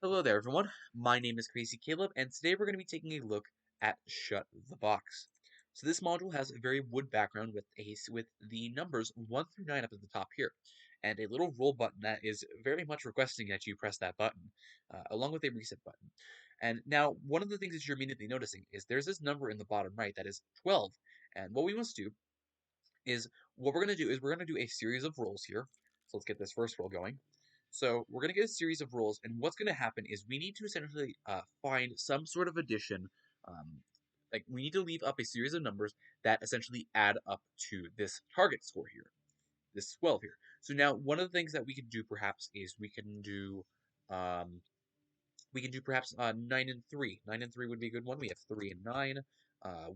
Hello there, everyone. My name is Crazy Caleb, and today we're going to be taking a look at Shut the Box. So this module has a very wood background with the numbers 1 through 9 up at the top here, and a little roll button that is very much requesting that you press that button, along with a reset button. And now, one of the things that you're immediately noticing is there's this number in the bottom right that is 12, and what we must do is what we're going to do is we're going to do a series of rolls here. So let's get this first roll going. So we're going to get a series of rolls, and what's going to happen is we need to essentially find some sort of addition. Like we need to leave up a series of numbers that essentially add up to this target score here, this 12 here. So now one of the things that we can do perhaps is um, we can do perhaps 9 and 3. 9 and 3 would be a good one. We have 3 and 9.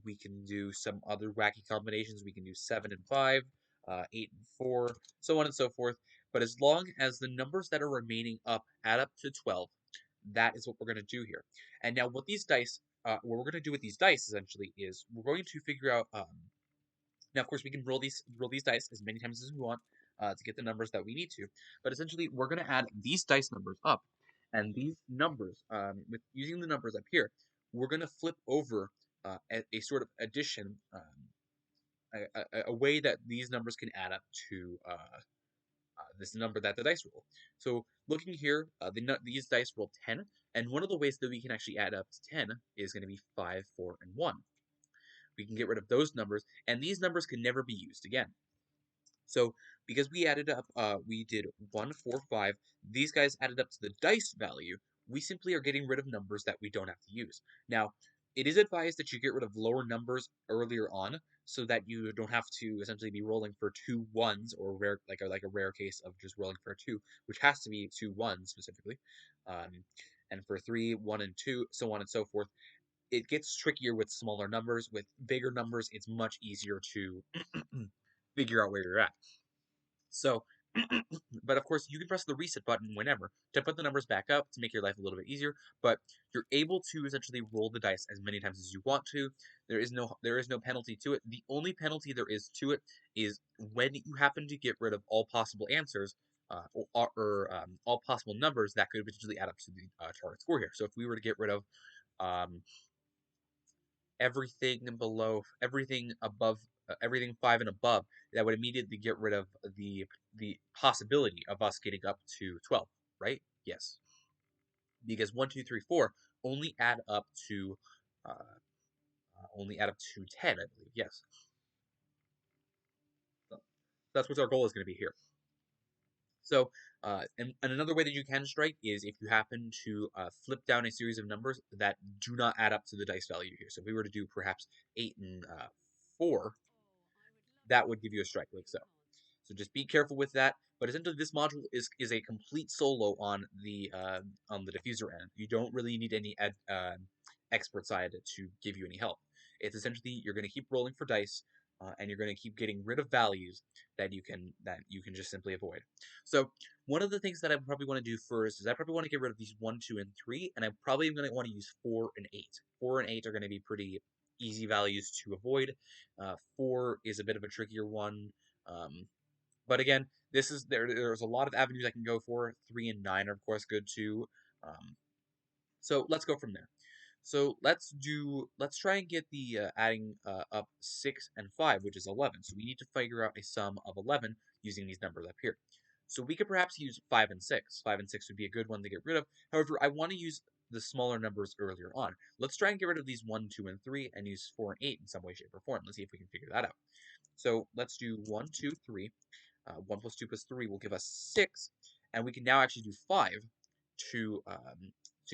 We can do some other wacky combinations. We can do 7 and 5, 8 and 4, so on and so forth. But as long as the numbers that are remaining up add up to 12, that is what we're going to do here. And now what we're going to do with these dice essentially is we're going to figure out. Now, of course, we can roll these dice as many times as we want to get the numbers that we need to. But essentially, we're going to add these dice numbers up, and these numbers, with using the numbers up here, we're going to flip over a sort of addition, a way that these numbers can add up to this number that the dice roll. So looking here, these dice roll 10, and one of the ways that we can actually add up to 10 is going to be 5, 4, and 1. We can get rid of those numbers, and these numbers can never be used again. So because we added up, we did 1, 4, 5. These guys added up to the dice value. We simply are getting rid of numbers that we don't have to use. Now, it is advised that you get rid of lower numbers earlier on, so that you don't have to essentially be rolling for 2 1s or rare like a rare case of just rolling for a 2, which has to be 2 1s specifically, and for 3, 1, and 2, so on and so forth. It gets trickier with smaller numbers. With bigger numbers, it's much easier to figure out where you're at. So, but of course, you can press the reset button whenever to put the numbers back up to make your life a little bit easier. But you're able to essentially roll the dice as many times as you want to. There is no penalty to it. The only penalty there is to it is when you happen to get rid of all possible answers. Or all possible numbers that could potentially add up to the target score here. So if we were to get rid of um, everything above, everything 5 and above, that would immediately get rid of the possibility of us getting up to 12, right? Yes, because 1, 2, 3, 4 only add up to uh, only add up to 10, I believe. Yes, so that's what our goal is going to be here. So, and another way that you can strike is if you happen to flip down a series of numbers that do not add up to the dice value here. So if we were to do perhaps 8 and 4, that would give you a strike like so. So just be careful with that. But essentially, this module is a complete solo on the diffuser end. You don't really need any expert side to give you any help. It's essentially you're going to keep rolling for dice, and you're going to keep getting rid of values that you can just simply avoid. So one of the things that I probably want to do first is I probably want to get rid of these 1, 2, and 3, and I probably am going to want to use 4 and 8. 4 and 8 are going to be pretty easy values to avoid. 4 is a bit of a trickier one. But again, there's a lot of avenues I can go for. 3 and 9 are of course good too. So let's go from there. So let's try and get the adding up 6 and 5, which is 11. So we need to figure out a sum of 11 using these numbers up here. So we could perhaps use 5 and 6. 5 and 6 would be a good one to get rid of. However, I want to use the smaller numbers earlier on. Let's try and get rid of these 1, 2, and 3 and use 4 and 8 in some way, shape, or form. Let's see if we can figure that out. So let's do 1, 2, 3. 1 plus 2 plus 3 will give us 6, and we can now actually do 5 to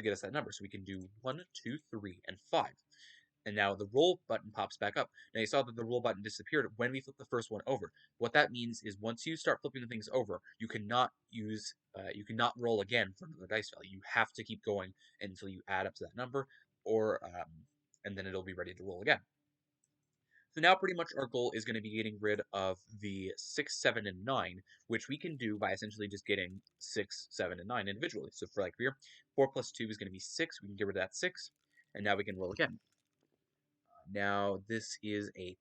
get us that number. So we can do 1, 2, 3, and 5. And now the roll button pops back up. Now you saw that the roll button disappeared when we flip the first one over. What that means is once you start flipping the things over, you cannot roll again for another dice value. You have to keep going until you add up to that number, or and then it'll be ready to roll again. So now pretty much our goal is going to be getting rid of the 6, 7, and 9, which we can do by essentially just getting 6, 7, and 9 individually. So for like here, 4 plus 2 is going to be 6. We can get rid of that 6, and now we can roll again. Now this is a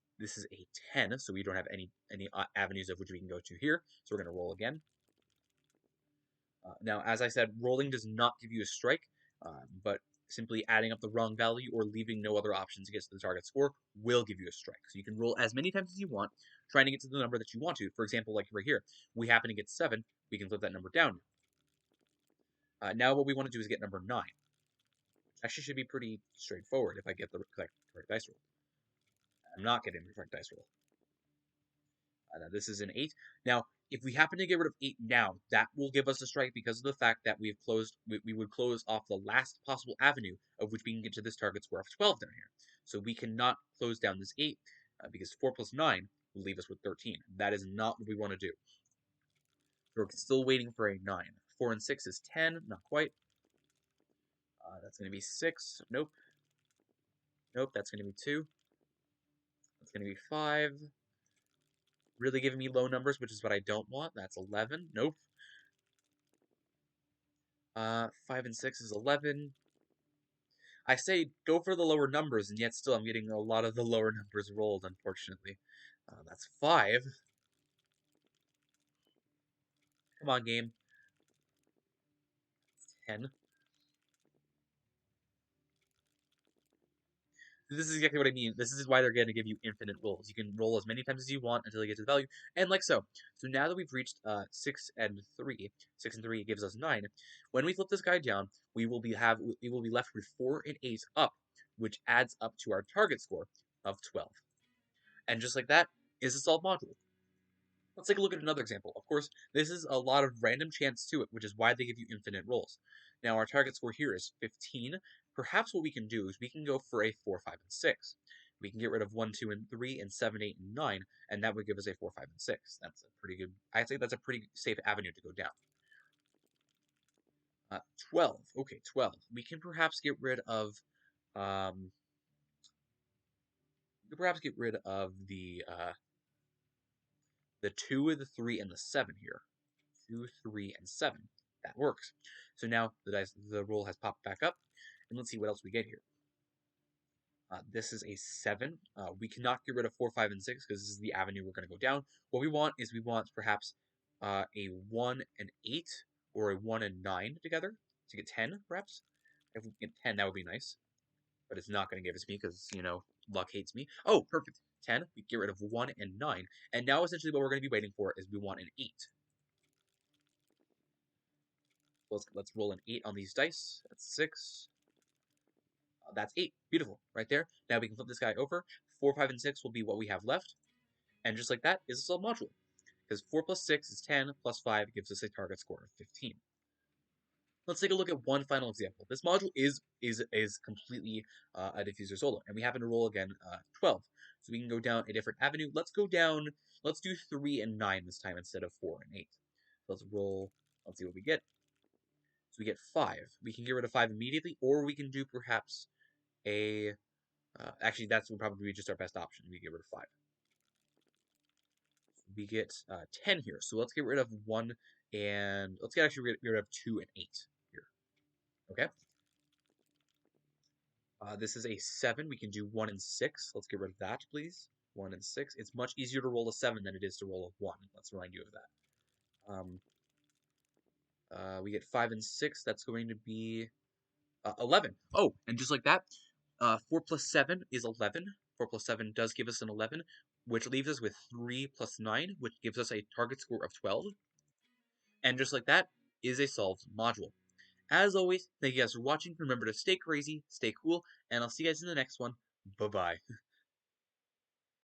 10, so we don't have any avenues of which we can go to here. So we're going to roll again. Now, as I said, rolling does not give you a strike, but simply adding up the wrong value or leaving no other options to get to the target score will give you a strike. So you can roll as many times as you want, trying to get to the number that you want to. For example, like right here, we happen to get 7, we can flip that number down. Now what we want to do is get number 9. Actually should be pretty straightforward if I get the correct dice roll. I'm not getting the correct dice roll. Now this is an 8. Now, if we happen to get rid of 8 now, that will give us a strike because of the fact that we would close off the last possible avenue of which we can get to this target score of 12 down here. So we cannot close down this 8 because 4 plus 9 will leave us with 13. That is not what we want to do. So we're still waiting for a 9. 4 and 6 is 10, not quite. That's going to be 6. Nope. Nope, that's going to be 2. That's going to be 5. Really giving me low numbers, which is what I don't want. That's 11. Nope. 5 and 6 is 11. I say go for the lower numbers, and yet still I'm getting a lot of the lower numbers rolled, unfortunately. That's 5. Come on, game. 10. This is exactly what I mean. This is why they're going to give you infinite rolls. You can roll as many times as you want until you get to the value, and like so. So now that we've reached 6 and 3, 6 and 3 gives us 9. When we flip this guy down, we will be left with 4 and 8 up, which adds up to our target score of 12. And just like that is a solved module. Let's take a look at another example. Of course, this is a lot of random chance to it, which is why they give you infinite rolls. Now, our target score here is 15. Perhaps what we can do is we can go for a 4, 5, and 6. We can get rid of 1, 2, and 3, and 7, 8, and 9, and that would give us a 4, 5, and 6. That's a pretty good, I'd say that's a pretty safe avenue to go down. 12. Okay, 12. We can perhaps get rid of, the 2, the 3, and the 7 here. 2, 3, and 7. That works. So now the roll has popped back up, and let's see what else we get here. This is a 7. We cannot get rid of 4, 5, and 6 because this is the avenue we're going to go down. What we want is perhaps a 1 and 8 or a 1 and 9 together to get 10, perhaps. If we get 10, that would be nice. But it's not going to give it to me because, luck hates me. Oh, perfect. 10. We get rid of 1 and 9. And now essentially what we're going to be waiting for is we want an 8. Let's roll an 8 on these dice. That's 6. That's 8. Beautiful. Right there. Now we can flip this guy over. 4, 5, and 6 will be what we have left. And just like that is a solved module. Because 4 plus 6 is 10, plus 5 gives us a target score of 15. Let's take a look at one final example. This module is completely a diffuser solo, and we happen to roll again 12. So we can go down a different avenue. Let's do 3 and 9 this time instead of 4 and 8. Let's roll, let's see what we get. So we get 5. We can get rid of 5 immediately, or we can do perhaps a... actually, that's would probably be just our best option. We get rid of 5. We get 10 here. So let's get rid of 1 and... Let's actually get rid of 2 and 8 here. Okay? This is a 7. We can do 1 and 6. Let's get rid of that, please. 1 and 6. It's much easier to roll a 7 than it is to roll a 1. Let's remind you of that. We get 5 and 6. That's going to be 11. Oh, and just like that, 4 plus 7 is 11. 4 plus 7 does give us an 11, which leaves us with 3 plus 9, which gives us a target score of 12. And just like that is a solved module. As always, thank you guys for watching. Remember to stay crazy, stay cool, and I'll see you guys in the next one. Bye-bye.